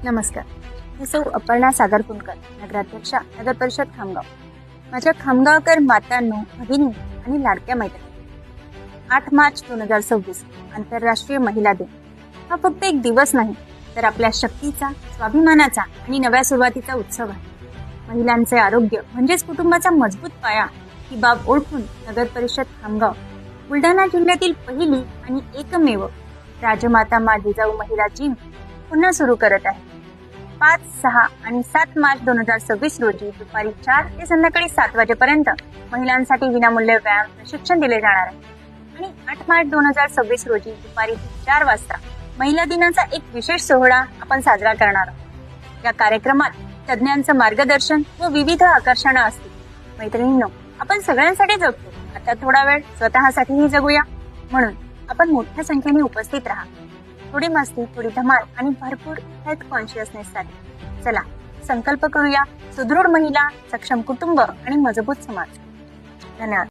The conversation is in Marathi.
नमस्कार. मी सौ अपर्णा सागर कुंडकर, नगराध्यक्षा, नगर परिषद खामगाव. माझ्या खामगावकर मातांनो, भगिनी आणि लाडक्या मैत्रिणी, 8 मार्च 2026 आंतरराष्ट्रीय महिला दिन हा फक्त एक दिवस नाही, तर आपल्या शक्तीचा, स्वाभिमानाचा आणि नव्या सुरुवातीचा उत्सव आहे. महिलांचे आरोग्य म्हणजेच कुटुंबाचा मजबूत पाया ही बाब ओळखून नगर परिषद खामगाव बुलढाणा जिल्ह्यातील पहिली आणि एकमेव राजमाता मा जिजाऊ महिला जिम पुन्हा सुरू करत आहे. 5, 6 आणि 7 मार्च 2026 रोजी दुपारी 4 ते संध्याकाळी 7 वाजेपर्यंत महिलांसाठी विनामूल्य व्यायाम प्रशिक्षण दिले जाणार आहे. आणि 8 मार्च 2026 रोजी दुपारी 4 वाजता महिला दिनाचा एक विशेष सोहळा आपण साजरा करणार आहोत. या कार्यक्रमात तज्ञांचं मार्गदर्शन व विविध आकर्षणं असतील. मैत्रिणींनो, आपण सगळ्यांसाठी जगतो, आता थोडा वेळ स्वतःसाठीही जगूया. म्हणून आपण मोठ्या संख्येने उपस्थित राहा. थोडी मस्ती, थोडी धमाल आणि भरपूर हेल्थ कॉन्शियसनेससाठी. चला संकल्प करूया सुदृढ महिला, सक्षम कुटुंब आणि मजबूत समाज. धन्यवाद.